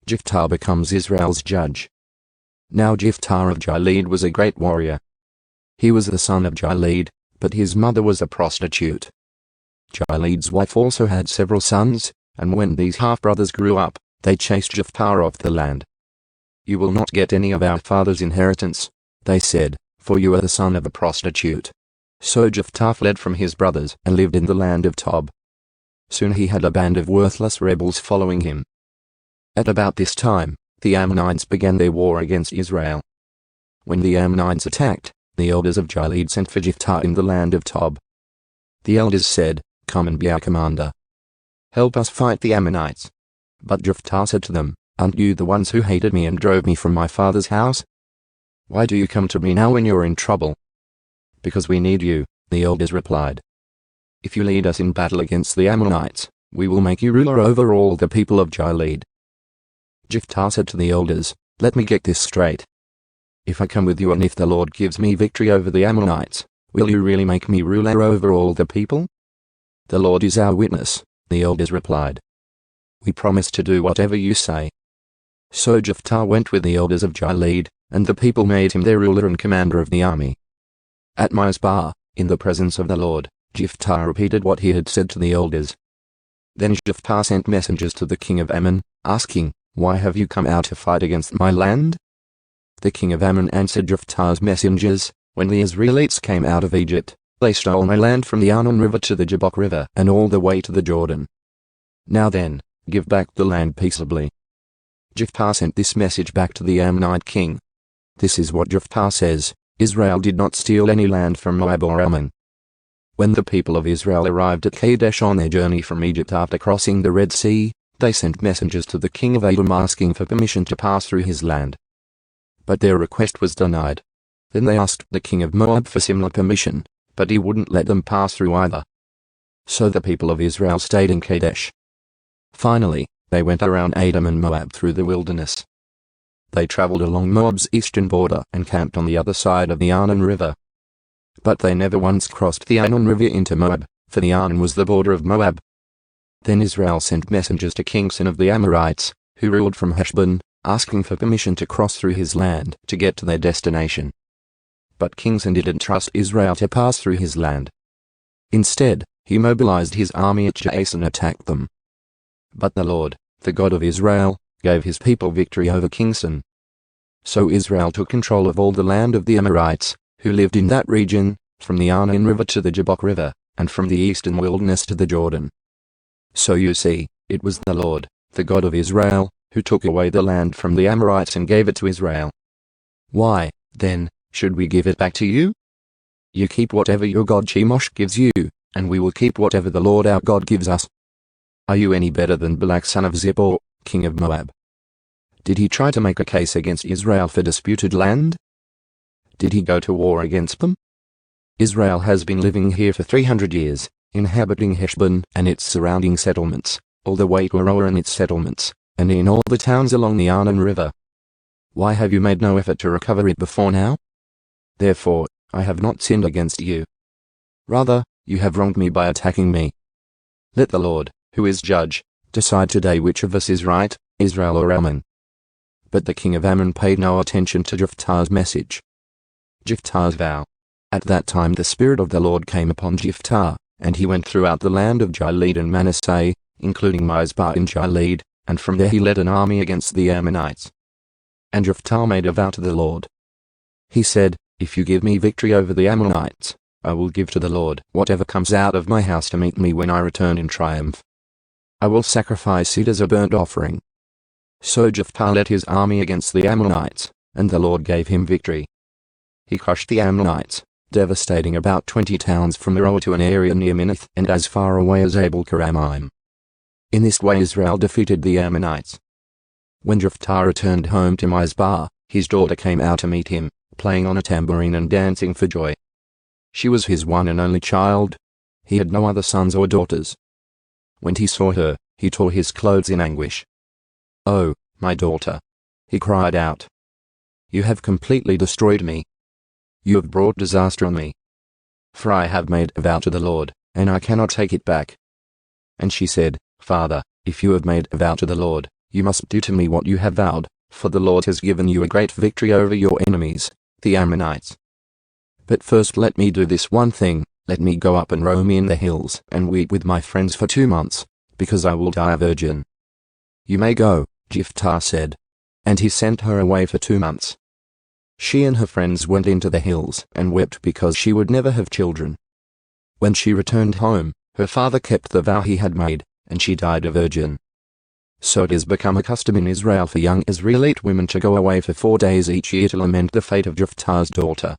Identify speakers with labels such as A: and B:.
A: Jephthah becomes Israel's judge. Now Jephthah of Gilead was a great warrior. He was the son of Gilead, but his mother was a prostitute. Gilead's wife also had several sons, and when these half-brothers grew up, they chased Jephthah off the land. "You will not get any of our father's inheritance," they said, "for you are the son of a prostitute." So Jephthah fled from his brothers and lived in the land of Tob. Soon he had a band of worthless rebels following him. At about this time, the Ammonites began their war against Israel. When the Ammonites attacked, the elders of Gilead sent for Jephthah in the land of Tob. The elders said, "Come and be our commander. Help us fight the Ammonites." But Jephthah said to them, "Aren't you the ones who hated me and drove me from my father's house? Why do you come to me now when you're in trouble?" "Because we need you," the elders replied. "If you lead us in battle against the Ammonites, we will make you ruler over all the people of Gilead." Jephthah said to the elders, "Let me get this straight. If I come with you and if the Lord gives me victory over the Ammonites, will you really make me ruler over all the people?" "The Lord is our witness," the elders replied. "We promise to do whatever you say." So Jephthah went with the elders of Gilead, and the people made him their ruler and commander of the army. At Mizpah, in the presence of the Lord, Jephthah repeated what he had said to the elders. Then Jephthah sent messengers to the king of Ammon, asking, "Why have you come out to fight against my land?" The king of Ammon answered Jephthah's messengers, "When the Israelites came out of Egypt, they stole my land from the Arnon River to the Jabbok River and all the way to the Jordan. Now then, give back the land peaceably." Jephthah sent this message back to the Ammonite king. This is what Jephthah says: "Israel did not steal any land from Moab or Ammon." When the people of Israel arrived at Kadesh on their journey from Egypt after crossing the Red Sea, they sent messengers to the king of Edom asking for permission to pass through his land. But their request was denied. Then they asked the king of Moab for similar permission, but he wouldn't let them pass through either. So the people of Israel stayed in Kadesh. Finally, they went around Edom and Moab through the wilderness. They traveled along Moab's eastern border and camped on the other side of the Arnon River. But they never once crossed the Arnon River into Moab, for the Arnon was the border of Moab. Then Israel sent messengers to King Sin of the Amorites, who ruled from Heshbon, asking for permission to cross through his land to get to their destination. But King Sin didn't trust Israel to pass through his land. Instead, he mobilized his army at Jahaz and attacked them. But the Lord, the God of Israel, gave his people victory over King Sin. So Israel took control of all the land of the Amorites, who lived in that region, from the Arnon River to the Jabbok River, and from the eastern wilderness to the Jordan. So you see, it was the Lord, the God of Israel, who took away the land from the Amorites and gave it to Israel. Why, then, should we give it back to you? You keep whatever your god Chemosh gives you, and we will keep whatever the Lord our God gives us. Are you any better than Balak son of Zippor, king of Moab? Did he try to make a case against Israel for disputed land? Did he go to war against them? Israel has been living here for 300 years, inhabiting Heshbon and its surrounding settlements, all the way to Aroer and its settlements, and in all the towns along the Arnon River. Why have you made no effort to recover it before now? Therefore, I have not sinned against you. Rather, you have wronged me by attacking me. Let the Lord, who is judge, decide today which of us is right, Israel or Ammon." But the king of Ammon paid no attention to Jephthah's message. Jephthah's vow. At that time the Spirit of the Lord came upon Jephthah, and he went throughout the land of Gilead and Manasseh, including Mizpah in Gilead, and from there he led an army against the Ammonites. And Jephthah made a vow to the Lord. He said, "If you give me victory over the Ammonites, I will give to the Lord whatever comes out of my house to meet me when I return in triumph. I will sacrifice it as a burnt offering." So Jephthah led his army against the Ammonites, and the Lord gave him victory. He crushed the Ammonites, devastating about 20 towns from Aroer to an area near Minnith and as far away as Abel-Keramim. In this way Israel defeated the Ammonites. When Jephthah returned home to Mizpah, his daughter came out to meet him, playing on a tambourine and dancing for joy. She was his one and only child. He had no other sons or daughters. When he saw her, he tore his clothes in anguish. "Oh, my daughter," he cried out. "You have completely destroyed me. You have brought disaster on me. For I have made a vow to the Lord, and I cannot take it back." And she said, "Father, if you have made a vow to the Lord, You must do to me what you have vowed, for the Lord has given you a great victory over your enemies, the Ammonites. But first let me do this one thing, let me go up and roam in the hills and weep with my friends for 2 months, because I will die a virgin. You may go, Jephthah said. And he sent her away for 2 months. She and her friends went into the hills and wept because she would never have children. When she returned home, her father kept the vow he had made, and she died a virgin. So it has become a custom in Israel for young Israelite women to go away for 4 days each year to lament the fate of Jephthah's daughter.